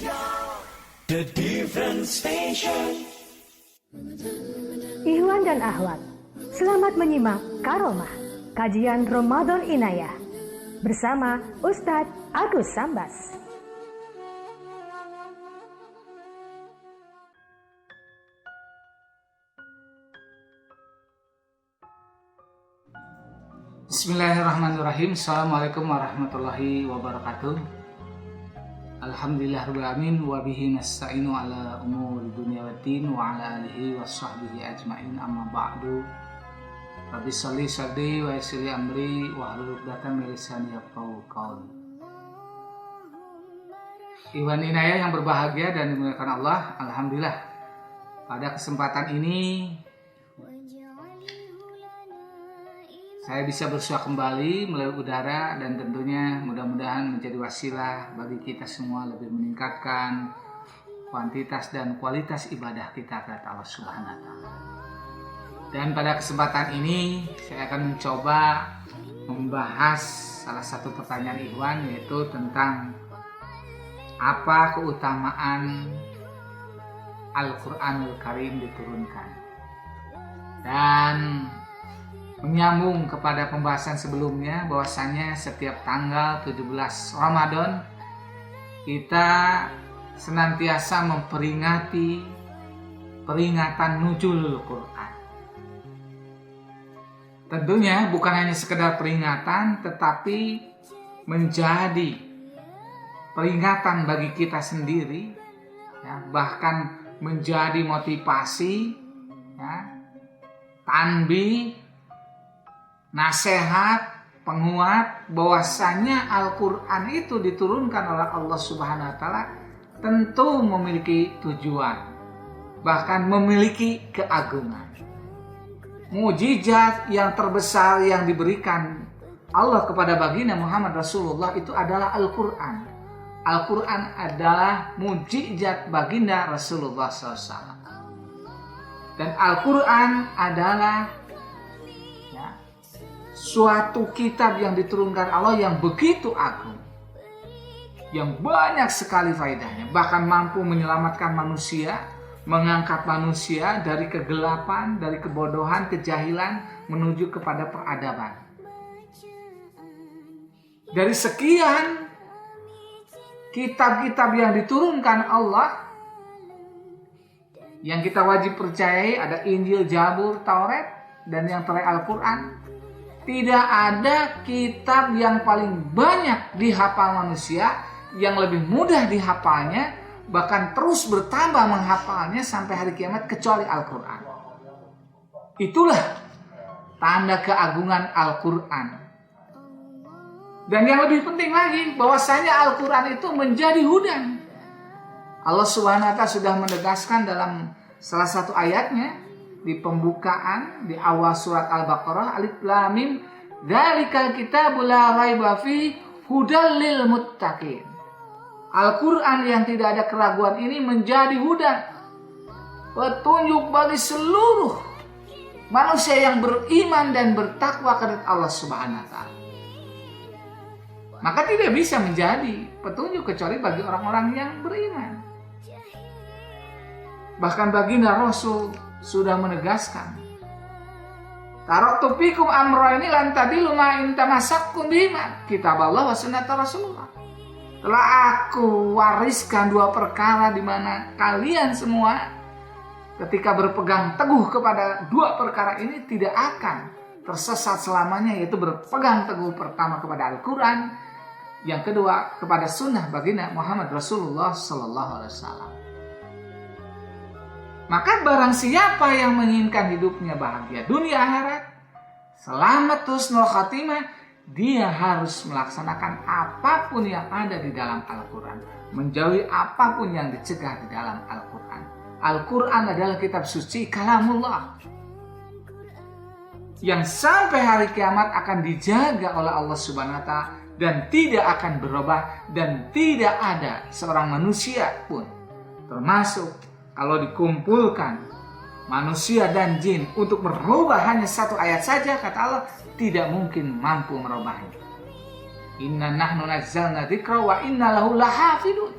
The Different Station. Ikhwan dan akhwat, selamat menyimak Karomah, kajian Ramadan Inayah bersama Ustadz Agus Sambas. Bismillahirrahmanirrahim. Assalamualaikum warahmatullahi wabarakatuh. Alhamdulillahirabbil alamin wa bihi nasta'inu ala umuri dunya waddin wa ala alihi washabbihi ajmain, amma ba'du. Rabbi sholli sadri wa yassir li amri wa hlul 'uqdatam min lisani yafqahu qawli. Ikhwan Inayah yang berbahagia dan dimuliakan Allah, alhamdulillah pada kesempatan ini saya bisa bersua kembali melalui udara, dan tentunya mudah-mudahan menjadi wasilah bagi kita semua lebih meningkatkan kuantitas dan kualitas ibadah kita kepada Allah Subhanahu wa Ta'ala. Dan pada kesempatan ini saya akan mencoba membahas salah satu pertanyaan Ikhwan, yaitu tentang apa keutamaan Al-Quranul Karim diturunkan. Dan menyambung kepada pembahasan sebelumnya, bahwasanya setiap tanggal 17 Ramadan kita senantiasa memperingati peringatan nuzulul Quran. Tentunya bukan hanya sekedar peringatan, tetapi menjadi peringatan bagi kita sendiri, ya, bahkan menjadi motivasi, ya, tanbih, nasihat, penguat bahwasanya Al-Quran itu diturunkan oleh Allah Subhanahu wa Ta'ala tentu memiliki tujuan, bahkan memiliki keagungan. Mukjizat yang terbesar yang diberikan Allah kepada baginda Muhammad Rasulullah itu adalah Al-Quran. Al-Quran adalah mukjizat baginda Rasulullah SAW. Dan Al-Quran adalah suatu kitab yang diturunkan Allah yang begitu agung, yang banyak sekali faedahnya, bahkan mampu menyelamatkan manusia, mengangkat manusia dari kegelapan, dari kebodohan, kejahilan menuju kepada peradaban. Dari sekian kitab-kitab yang diturunkan Allah, yang kita wajib percayai ada Injil, Zabur, Taurat, dan yang terakhir Al-Quran. Tidak ada kitab yang paling banyak dihafal manusia, yang lebih mudah dihafalnya, bahkan terus bertambah menghafalnya sampai hari kiamat, kecuali Al-Quran. Itulah tanda keagungan Al-Quran. Dan yang lebih penting lagi, bahwasanya Al-Quran itu menjadi hudan. Allah Subhanahu wa Ta'ala sudah menegaskan dalam salah satu ayatnya, di pembukaan di awal surat Al-Baqarah, Alif Lam Mim, dzalikal kitabul la raiba fihi hudal lil muttaqin. Al-Qur'an yang tidak ada keraguan ini menjadi hudan, petunjuk bagi seluruh manusia yang beriman dan bertakwa kepada Allah Subhanahu wa Ta'ala. Maka tidak bisa menjadi petunjuk kecuali bagi orang-orang yang beriman. Bahkan baginda Rasul sudah menegaskan, taraktu fikum amra ini lan tadilu ma in tamassakum bihima, kitab Allah wa sunnat Rasulullah. Telah aku wariskan dua perkara di mana kalian semua ketika berpegang teguh kepada dua perkara ini tidak akan tersesat selamanya, yaitu berpegang teguh pertama kepada Al-Quran, yang kedua kepada sunnah baginda Muhammad Rasulullah Sallallahu Alaihi Wasallam. Maka barang siapa yang menginginkan hidupnya bahagia dunia akhirat, selamat husnul khatimah, dia harus melaksanakan apapun yang ada di dalam Al-Quran, menjauhi apapun yang dicegah di dalam Al-Quran. Al-Quran adalah kitab suci kalamullah yang sampai hari kiamat akan dijaga oleh Allah Subhanahu wa Ta'ala dan tidak akan berubah, dan tidak ada seorang manusia pun, termasuk kalau dikumpulkan manusia dan jin untuk merubah hanya satu ayat saja, kata Allah, tidak mungkin mampu merubahnya. Inna nahnu nazzalna dzikra wa inna lahu lahafidun.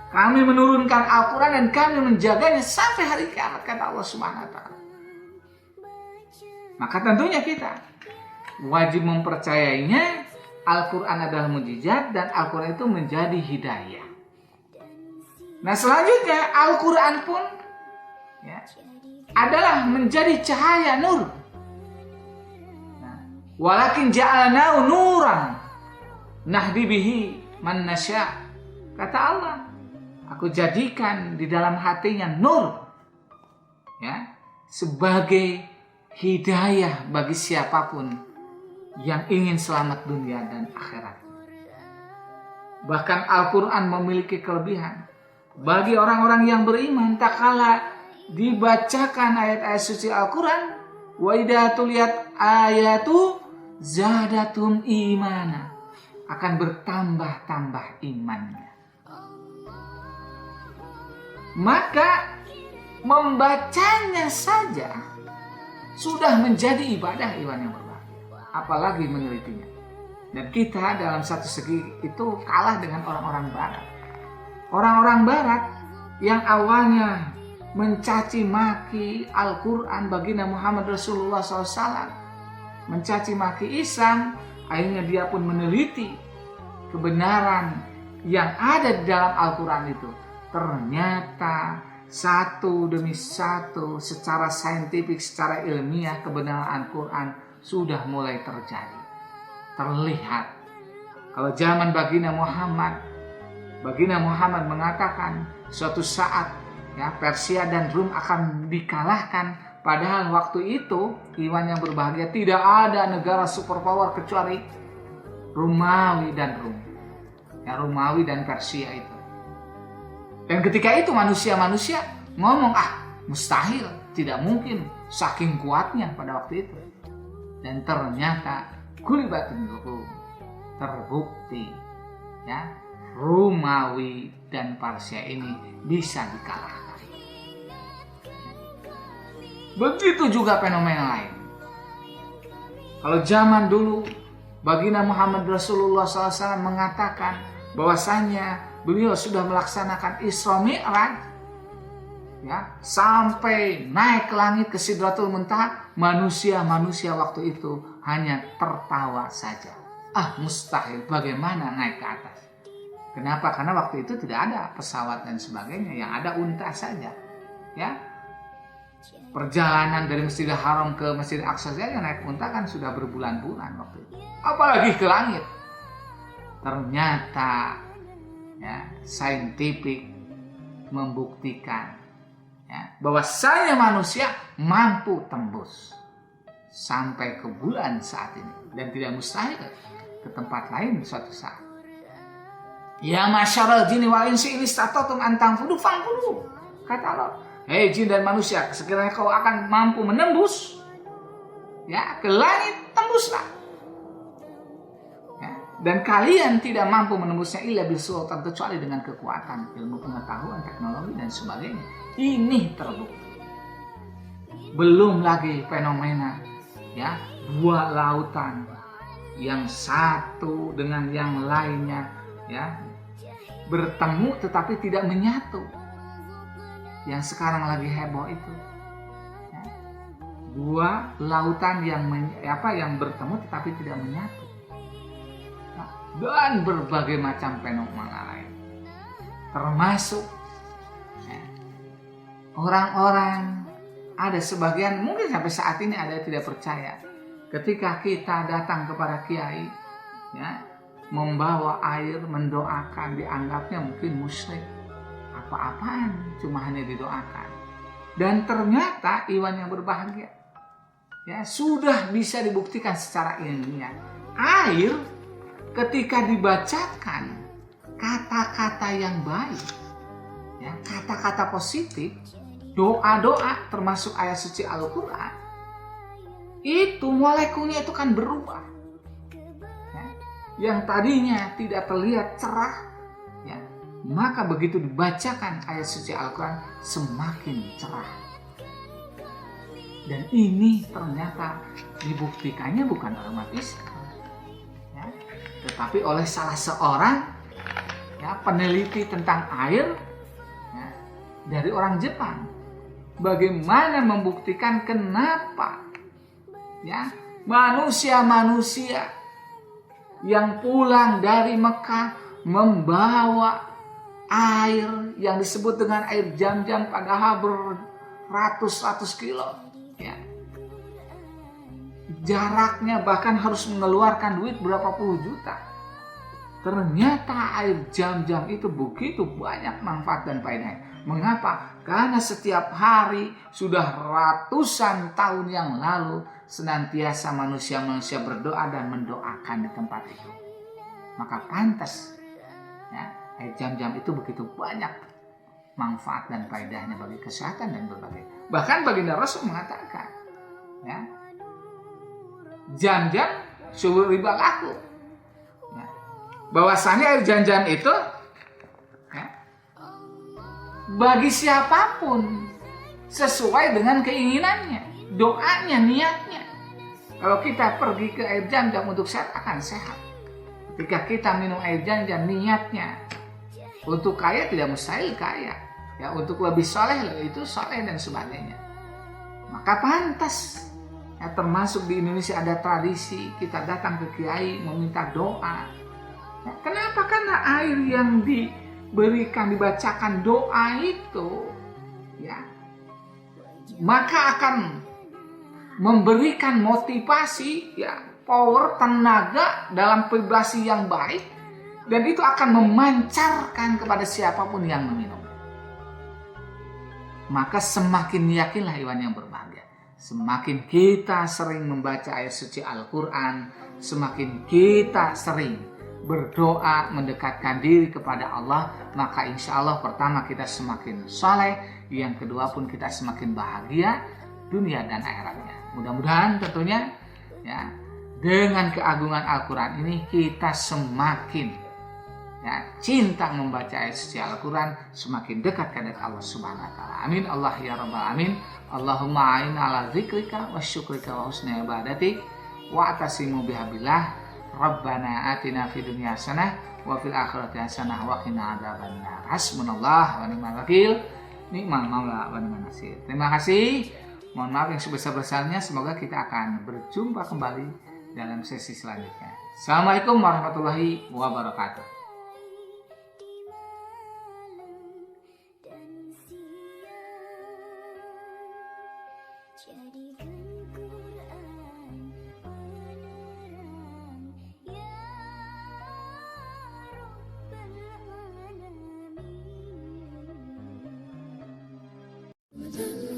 Kami menurunkan Al-Quran dan kami menjaganya sampai hari kiamat, kata Allah Subhanahu wa Ta'ala. Maka tentunya kita wajib mempercayainya. Al-Quran adalah mukjizat dan Al-Quran itu menjadi hidayah. Nah selanjutnya Al-Quran pun ya, adalah menjadi cahaya nur. Walakin ja'alnahu nuran nahdi bihi man nasya. Kata Allah, aku jadikan di dalam hatinya nur, ya, sebagai hidayah bagi siapapun yang ingin selamat dunia dan akhirat. Bahkan Al-Quran memiliki kelebihan bagi orang-orang yang beriman. Tak kala dibacakan ayat-ayat suci Al-Quran, wa idza tuliyat ayatu zadatum imana, akan bertambah-tambah imannya. Maka membacanya saja sudah menjadi ibadah iman yang berbahagia, apalagi menelitinya. Dan kita dalam satu segi itu kalah dengan orang-orang barat. Orang-orang barat yang awalnya mencaci maki Al-Quran, baginda Muhammad Rasulullah SAW, mencaci maki Islam, akhirnya dia pun meneliti kebenaran yang ada di dalam Al-Quran itu. Ternyata satu demi satu secara saintifik, secara ilmiah, kebenaran Al-Quran sudah mulai terjadi, terlihat. Kalau zaman baginda Muhammad mengatakan suatu saat ya Persia dan Rum akan dikalahkan. Padahal waktu itu iwan yang berbahagia, tidak ada negara superpower kecuali Romawi dan Rum. Ya, Romawi dan Persia itu. Dan ketika itu manusia ngomong, mustahil, tidak mungkin, saking kuatnya pada waktu itu. Dan ternyata gulibatin Rum, terbukti ya Romawi dan Persia ini bisa dikalahkan. Begitu juga fenomena lain. Kalau zaman dulu baginda Muhammad Rasulullah SAW mengatakan bahwasanya beliau sudah melaksanakan Isra Mi'raj, ya, sampai naik ke langit ke Sidratul Muntaha, manusia waktu itu hanya tertawa saja. Mustahil, bagaimana naik ke atas? Kenapa? Karena waktu itu tidak ada pesawat dan sebagainya, yang ada unta saja. Ya, perjalanan dari Masjidil Haram ke Masjidil Aqsa saja naik unta kan sudah berbulan-bulan waktu itu. Apalagi ke langit. Ternyata ya, saintifik membuktikan ya, bahwasanya manusia mampu tembus sampai ke bulan saat ini dan tidak mustahil ke tempat lain suatu saat. Ya masyarul jinni wal insi in istata'tum an tanfudu fanfudu. Kata Allah, hei jin dan manusia, sekiranya kau akan mampu menembus ya ke langit, tembuslah. Ya, dan kalian tidak mampu menembusnya illa bisultan, kecuali dengan kekuatan, ilmu pengetahuan, teknologi dan sebagainya. Ini terbukti. Belum lagi fenomena ya dua lautan yang satu dengan yang lainnya ya bertemu tetapi tidak menyatu. Yang sekarang lagi heboh itu ya, dua lautan yang bertemu tetapi tidak menyatu, nah, dan berbagai macam fenomena lain, termasuk ya, orang-orang, ada sebagian mungkin sampai saat ini ada yang tidak percaya ketika kita datang kepada kiai ya, membawa air mendoakan, dianggapnya mungkin musyrik. Apa-apaan, cuma hanya didoakan. Dan ternyata iwan yang berbahagia ya sudah bisa dibuktikan secara ilmiah. Air ketika dibacakan kata-kata yang baik ya, kata-kata positif, doa-doa termasuk ayat suci Al-Quran, itu molekulnya itu kan berubah ya. Yang tadinya tidak terlihat cerah ya, maka begitu dibacakan ayat suci Al-Quran semakin cerah. Dan ini ternyata dibuktikannya bukan oleh umat Islam ya, tetapi oleh salah seorang ya, peneliti tentang air ya, dari orang Jepang. Bagaimana membuktikan kenapa ya manusia-manusia yang pulang dari Mekah membawa air yang disebut dengan air Zam-Zam padahal beratus-ratus kilo ya. Jaraknya bahkan harus mengeluarkan duit berapa puluh juta. Ternyata air Zam-Zam itu begitu banyak manfaat dan faedahnya. Mengapa? Karena setiap hari sudah ratusan tahun yang lalu senantiasa manusia-manusia berdoa dan mendoakan di tempat itu. Maka pantas ya, air Zam-Zam itu begitu banyak manfaat dan faedahnya bagi kesehatan dan berbagai. Bahkan baginda Rasul mengatakan ya, Zam-Zam syurbu riba laku. Ya, bahwasanya air Zam-Zam itu bagi siapapun sesuai dengan keinginannya, doanya, niatnya. Kalau kita pergi ke air Zam-Zam untuk sehat, akan sehat. Ketika kita minum air Zam-Zam, niatnya untuk kaya tidak mustahil kaya, ya untuk lebih soleh itu soleh dan sebagainya. Maka pantas. Ya, termasuk di Indonesia ada tradisi kita datang ke kiai meminta doa. Ya, kenapa? Karena air yang diberikan, dibacakan doa itu ya, maka akan memberikan motivasi ya, power, tenaga dalam vibrasi yang baik, dan itu akan memancarkan kepada siapapun yang meminum. Maka semakin yakinlah Iwan yang berbahagia, semakin kita sering membaca ayat suci Al-Quran, semakin kita sering berdoa mendekatkan diri kepada Allah, maka insya Allah pertama kita semakin soleh, yang kedua pun kita semakin bahagia dunia dan akhiratnya. Mudah-mudahan tentunya ya, dengan keagungan Al-Quran ini kita semakin ya, cinta membaca ayat suci Al-Quran, semakin dekat kepada Allah Subhanahu wa taala. Amin Allah ya rabbal alamin. Allahumma a'inna ala dzikrika wa syukrika wa husni ibadatik wa atasimu bihabillah. Rabbana atina fid dunya hasanah wa fil akhirati hasanah wa qina adzabannar. Hasbunallah wa ni'mal wakil. Ni'mal maula wa ni'mal nasir. Terima kasih. Mohon maaf yang sebesar-besarnya. Semoga kita akan berjumpa kembali dalam sesi selanjutnya. Assalamualaikum warahmatullahi wabarakatuh.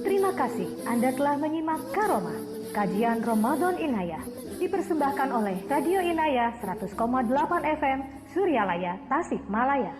Terima kasih Anda telah menyimak Karomah, kajian Ramadan Inayah, dipersembahkan oleh Radio Inayah 100,8 FM Suryalaya, Tasikmalaya.